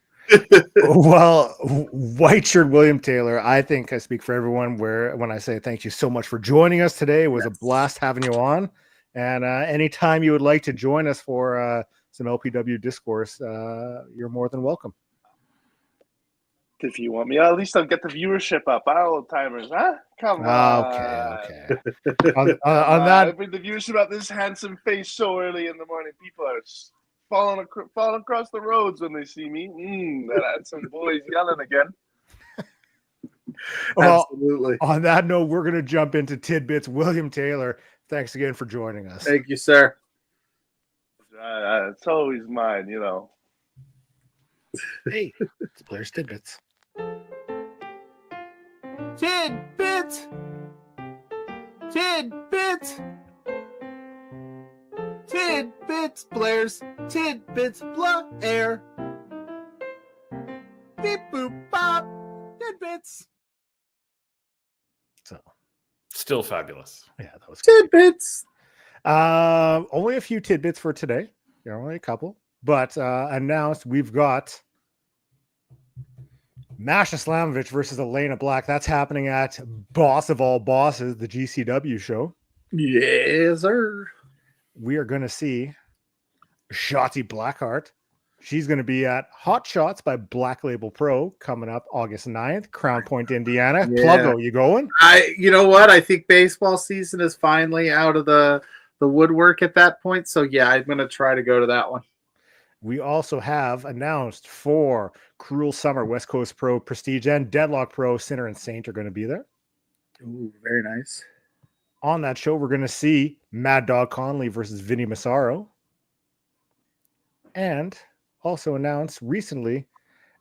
Well, White Shirt William Taylor, I think I speak for everyone when I say thank you so much for joining us today. It was a blast having you on. And anytime you would like to join us for some LPW discourse, you're more than welcome. If you want me, at least I'll get the viewership up. Our old timers, huh? Come on. Okay. on that, I bring the viewership up. This handsome face so early in the morning. People are falling across the roads when they see me. That handsome boy's yelling again. Well, Absolutely. On that note, we're going to jump into tidbits. William Taylor, thanks again for joining us. Thank you, sir. It's always mine, you know. Hey, it's Blair's tidbits. Tidbits! Tidbits! Tidbits, Blair's tidbits, BLAIR. Beep boop bop, tidbits. So, Still fabulous. yeah, that was Tidbits. only a few tidbits for today. Only a couple, but announced we've got Masha Slamovich versus Elena Black. That's happening at Boss of All Bosses, the GCW show. Yes, sir. We are going to see Shotzi Blackheart. She's going to be at Hot Shots by Black Label Pro coming up August 9th, Crown Point, Indiana. Yeah. Pluggo, you going? You know what? I think baseball season is finally out of the woodwork at that point. So yeah, I'm going to try to go to that one. We also have announced for Cruel Summer, West Coast Pro, Prestige, and Deadlock Pro, Sinner and Saint are going to be there. Ooh, very nice. On that show, we're going to see Mad Dog Conley versus Vinny Massaro. And also announced recently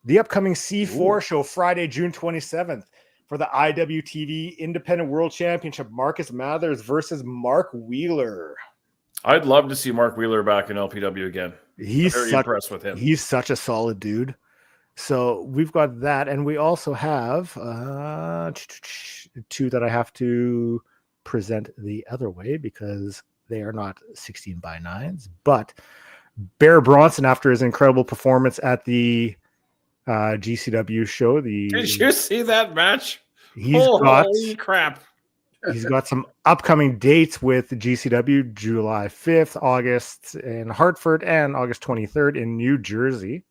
the upcoming C4 show, Friday, June 27th, for the IWTV Independent World Championship. Marcus Mathers versus Mark Wheeler. I'd love to see Mark Wheeler back in LPW again. He's very impressed with him. He's such a solid dude. So we've got that, and we also have two that I have to present the other way because they are not 16x9s. But Bear Bronson, after his incredible performance at the GCW show, Did you see that match? Holy crap! He's got some upcoming dates with the GCW, July 5th, August in Hartford, and August 23rd in New Jersey.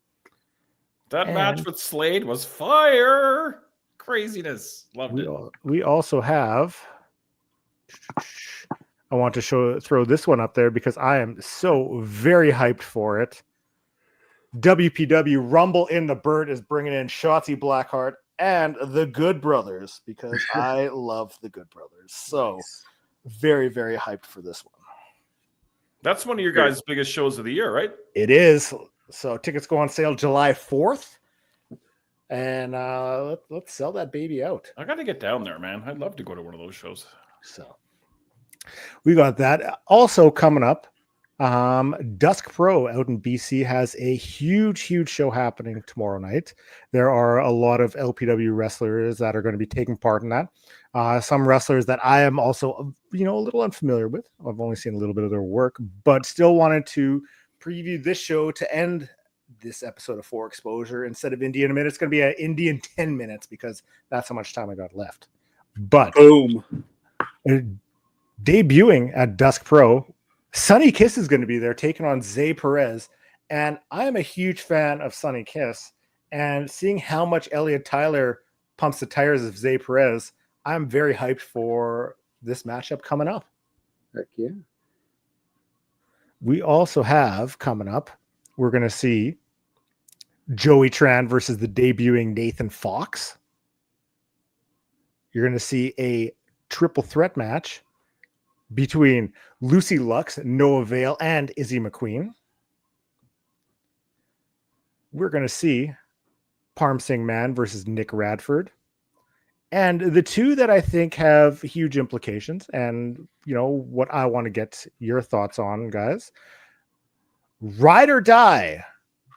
That match with Slade was fire. Craziness. Loved it. We also have, I want to throw this one up there because I am so very hyped for it. WPW Rumble in the Bird is bringing in Shotzi Blackheart and the Good Brothers because I love the Good Brothers. So very, very hyped for this one. That's one of your guys' biggest shows of the year, right? It is. So tickets go on sale July 4th. And let's sell that baby out. I got to get down there, man. I'd love to go to one of those shows. So we got that. Also coming up, Dusk Pro out in BC has a huge show happening tomorrow night. There are a lot of LPW wrestlers that are going to be taking part in that. Some wrestlers that I am also, a little unfamiliar with. I've only seen a little bit of their work, but still wanted to preview this show to end this episode of 4 Exposure. Instead of Indian a minute, it's going to be an Indian 10 minutes because that's how much time I got left. But boom, debuting at Dusk Pro, Sonny Kiss is going to be there taking on Zay Perez. And I am a huge fan of Sonny Kiss. And seeing how much Elliot Tyler pumps the tires of Zay Perez, I'm very hyped for this matchup coming up. Heck yeah. We also have coming up, we're going to see Joey Tran versus the debuting Nathan Fox. You're going to see a triple threat match between Lucy Lux, Noah Vale, and Izzy McQueen. We're going to see Parm Singh Man versus Nick Radford. And the two that I think have huge implications and, what I want to get your thoughts on, guys. Ride or Die,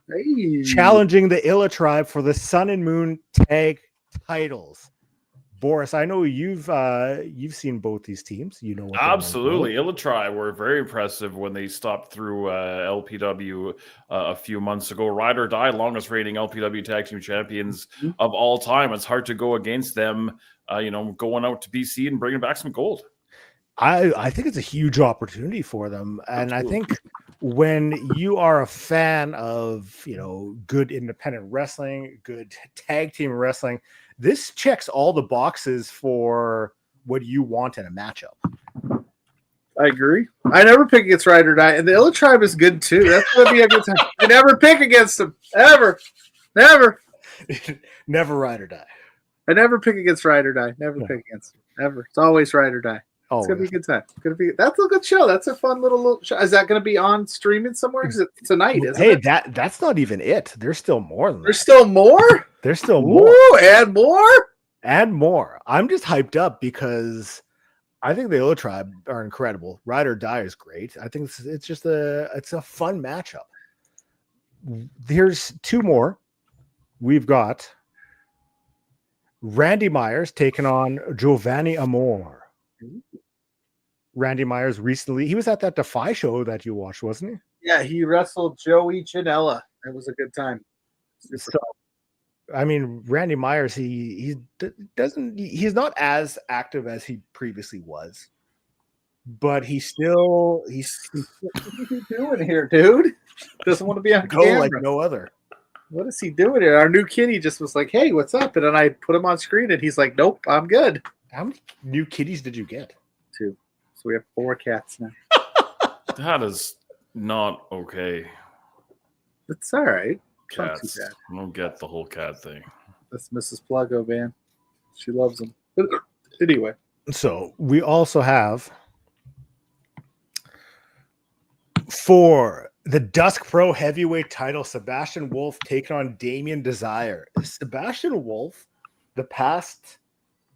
Hey. challenging the Illa Tribe for the Sun and Moon tag titles. Boris, I know you've seen both these teams. You know what they're Absolutely. Illatri were very impressive when they stopped through LPW a few months ago. Ride or Die, longest reigning LPW tag team champions of all time. It's hard to go against them, going out to BC and bringing back some gold. I think it's a huge opportunity for them. And I think when you are a fan of, good independent wrestling, good tag team wrestling, this checks all the boxes for what you want in a matchup. I agree. I never pick against Ride or Die, and the Illa Tribe is good too. That's going to be a good time. I never pick against them. Ever. Never. Never Ride or Die. I never pick against Ride or Die. Never pick against them. Ever. It's always Ride or Die. It's gonna be a good time. That's a good show. That's a fun little show. Is that gonna be on streaming somewhere? Is it tonight? Hey, that's not even it. There's still more than that. There's still more? There's still more. Ooh, and more? And more. I'm just hyped up because I think the Illa Tribe are incredible. Ride or Die is great. I think it's just a fun matchup. Here's two more. We've got Randy Myers taking on Giovanni Amore. Randy Myers recently, he was at that Defy show that you watched, wasn't he? Yeah, he wrestled Joey Janela. It was a good time. So, I mean, Randy Myers, he's not as active as he previously was, but he's what is he doing here, dude? Doesn't want to be on camera like no other. What is he doing here? Our new kitty just was like, "Hey, what's up?" And then I put him on screen, and he's like, "Nope, I'm good." How many new kitties did you get? 2. So we have 4 cats now. That is not okay. It's all right. Cats. I don't get the whole cat thing. That's Mrs. Pluggo, man. She loves them. But anyway. So we also have for the Dusk Pro Heavyweight title, Sebastian Wolf taking on Damien Desire. Sebastian Wolf, the past,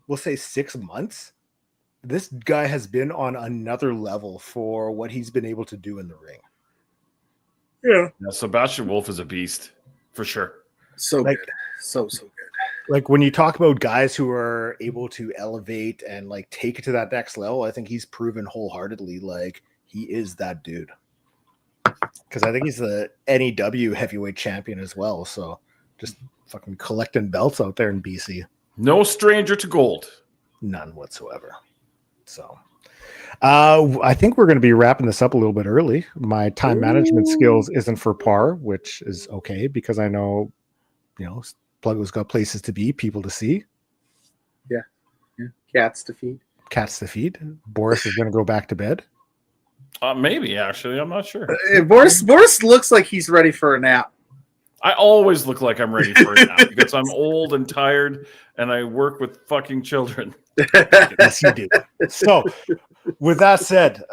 we'll say 6 months, this guy has been on another level for what he's been able to do in the ring. Yeah, Sebastian Wolf is a beast for sure. So good. So good. Like when you talk about guys who are able to elevate and like take it to that next level, I think he's proven wholeheartedly like he is that dude. Because I think he's the NEW heavyweight champion as well. So just fucking collecting belts out there in BC. No stranger to gold. None whatsoever. So I think we're going to be wrapping this up a little bit early. My time management skills isn't for par, which is okay because I know, Pluggo's got places to be, people to see. Yeah. Cats to feed. Boris is going to go back to bed. Maybe, actually. I'm not sure. Boris looks like he's ready for a nap. I always look like I'm ready for a nap because I'm old and tired and I work with fucking children. Yes, you do. So, with that said,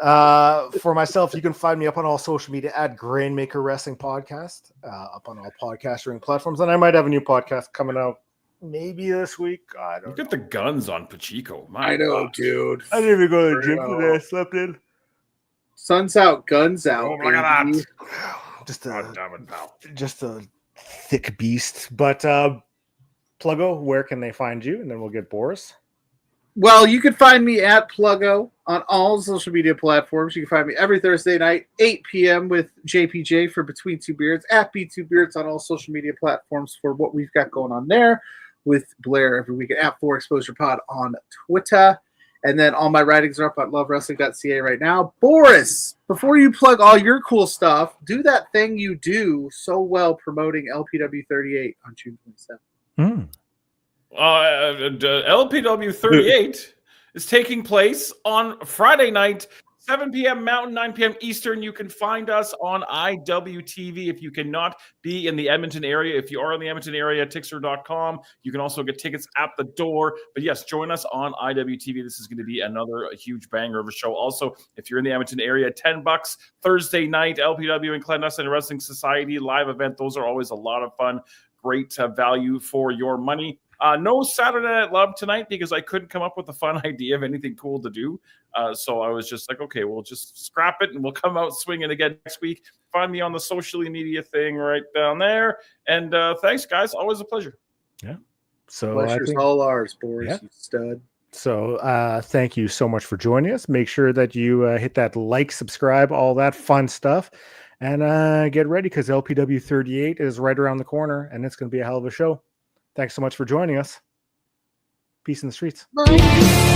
for myself, you can find me up on all social media at Grainmaker Wrestling Podcast, up on all podcasting platforms. And I might have a new podcast coming out maybe this week. I don't know. Get the guns on Pacheco. I know, dude. I didn't even go to the gym today. I slept in. Sun's out, guns out. Oh, look at that. Just a thick beast. But Pluggo, where can they find you? And then we'll get Boris. Well, you can find me at Pluggo on all social media platforms. You can find me every Thursday night, 8 p.m. with JPJ for Between Two Beards, at B2 Beards on all social media platforms for what we've got going on there, with Blair every week at 4 Exposure Pod on Twitter. And then all my writings are up at lovewrestling.ca right now. Boris, before you plug all your cool stuff, do that thing you do so well promoting LPW 38 on June 27th. LPW 38 is taking place on Friday night, 7 p.m. Mountain, 9 p.m. Eastern. You can find us on IWTV if you cannot be in the Edmonton area. If you are in the Edmonton area, Tixer.com. You can also get tickets at the door. But yes, join us on IWTV. This is going to be another huge banger of a show. Also, if you're in the Edmonton area, $10 Thursday night, LPW and Clandestine Wrestling Society live event. Those are always a lot of fun. Great value for your money. No Saturday Night Love tonight because I couldn't come up with a fun idea of anything cool to do. So I was just like, okay, we'll just scrap it and we'll come out swinging again next week. Find me on the social media thing right down there. And thanks, guys. Always a pleasure. Yeah. So Pleasure's all ours, Boris, you stud. So thank you so much for joining us. Make sure that you hit that like, subscribe, all that fun stuff. And get ready because LPW 38 is right around the corner, and it's going to be a hell of a show. Thanks so much for joining us. Peace in the streets. Bye.